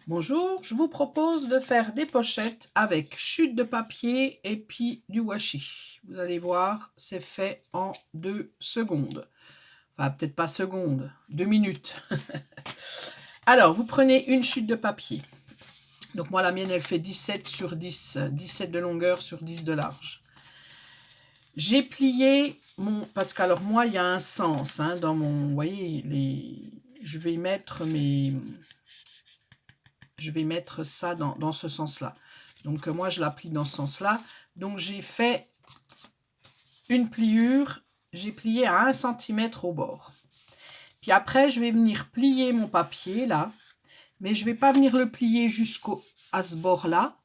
Bonjour, je vous propose de faire des pochettes avec chute de papier et puis du washi. Vous allez voir, c'est fait en 2 secondes. Enfin, peut-être pas secondes, 2 minutes. Alors, vous prenez une chute de papier. Donc moi, la mienne, elle fait 17 sur 10, 17 de longueur sur 10 de large. J'ai plié mon... Parce qu'alors moi, il y a un sens dans mon... Vous voyez, je vais y mettre mes... Je vais mettre ça dans ce sens-là. Donc, moi, je la plie dans ce sens-là. Donc, j'ai fait une pliure. J'ai plié à 1 cm au bord. Puis après, je vais venir plier mon papier, là. Mais je ne vais pas venir le plier jusqu'à ce bord-là.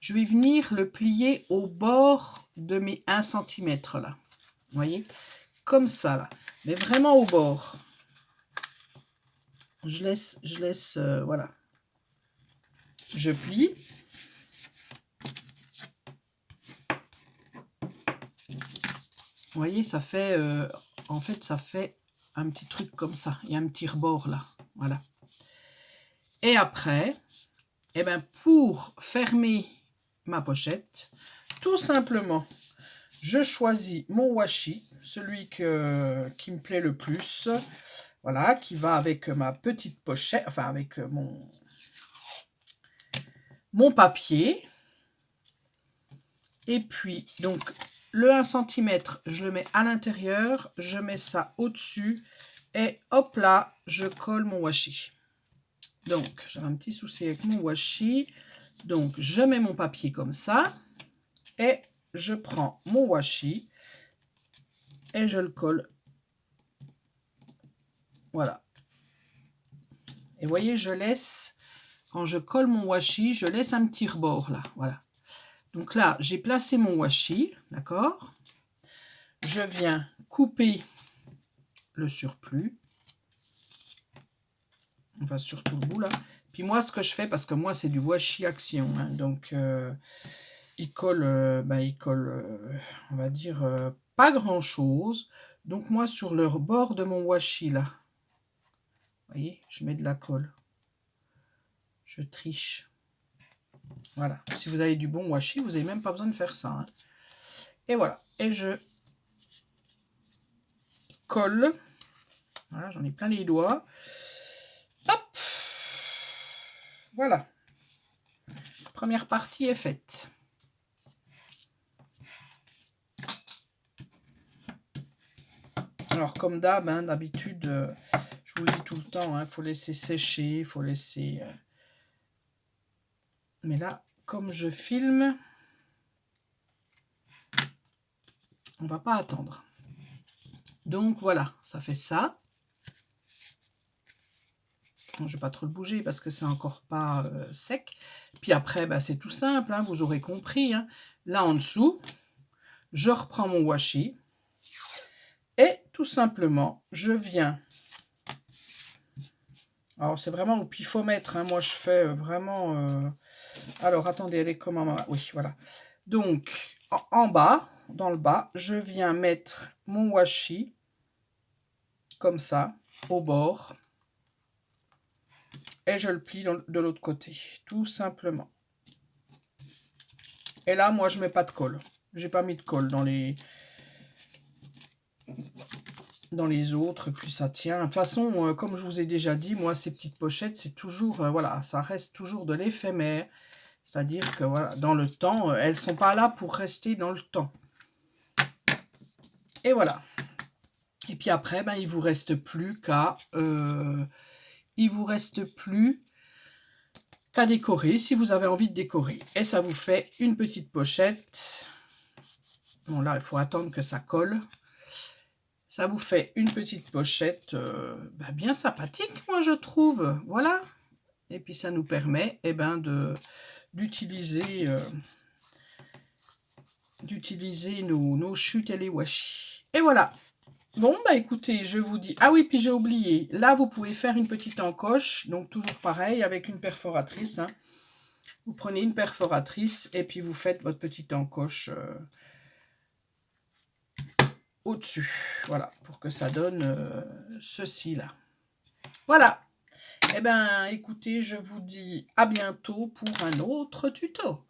Je vais venir le plier au bord de mes 1 cm, là. Vous voyez? Comme ça, là. Mais vraiment au bord. Je laisse, voilà. Je plie. Vous voyez, ça fait, en fait, ça fait un petit truc comme ça. Il y a un petit rebord là, voilà. Et après, eh ben, pour fermer ma pochette, tout simplement, je choisis mon washi, celui qui me plaît le plus, voilà, qui va avec ma petite pochette, enfin avec mon papier. Et puis, donc, le 1 cm, je le mets à l'intérieur, je mets ça au-dessus, et hop là, je colle mon washi. Donc, j'ai un petit souci avec mon washi. Donc, je mets mon papier comme ça, et je prends mon washi, et je le colle. Voilà. Et vous voyez, je laisse, quand je colle mon washi, je laisse un petit rebord là, voilà. Donc là, j'ai placé mon washi, d'accord? Je viens couper le surplus. Enfin, surtout le bout là. Puis moi, ce que je fais, parce que moi, c'est du washi action, donc il colle, on va dire, pas grand-chose. Donc moi, sur le bord de mon washi là, vous voyez, je mets de la colle. Je triche. Voilà. Si vous avez du bon washi, vous n'avez même pas besoin de faire ça. Et voilà. Et je colle. Voilà, j'en ai plein les doigts. Hop. Voilà. La première partie est faite. Alors, comme d'habitude, je vous le dis tout le temps, faut laisser sécher, il faut laisser... Mais là, comme je filme, on va pas attendre. Donc, voilà, ça fait ça. Bon, je vais pas trop le bouger parce que c'est encore pas sec. Puis après, c'est tout simple, vous aurez compris. Là, en dessous, je reprends mon washi. Et tout simplement, je viens... Alors, c'est vraiment au pifomètre. Moi, je fais vraiment... Alors, attendez, elle est comment? Oui, voilà. Donc, en bas, dans le bas, je viens mettre mon washi, comme ça, au bord. Et je le plie de l'autre côté, tout simplement. Et là, moi, je mets pas de colle. J'ai pas mis de colle dans les autres, puis ça tient. De toute façon, comme je vous ai déjà dit, moi, ces petites pochettes, c'est toujours, voilà, ça reste toujours de l'éphémère. C'est-à-dire que, voilà, dans le temps, elles sont pas là pour rester dans le temps. Et voilà. Et puis après, il vous reste plus qu'à décorer si vous avez envie de décorer. Et ça vous fait une petite pochette. Bon, là, il faut attendre que ça colle. Ça vous fait une petite pochette bien sympathique, moi, je trouve. Voilà. Et puis, ça nous permet d'utiliser nos chutes et les washi. Et voilà. Bon, écoutez, je vous dis... Ah oui, puis j'ai oublié. Là, vous pouvez faire une petite encoche. Donc, toujours pareil, avec une perforatrice. Vous prenez une perforatrice et puis vous faites votre petite encoche au-dessus. Voilà, pour que ça donne ceci là. Voilà. Eh bien, écoutez, je vous dis à bientôt pour un autre tuto.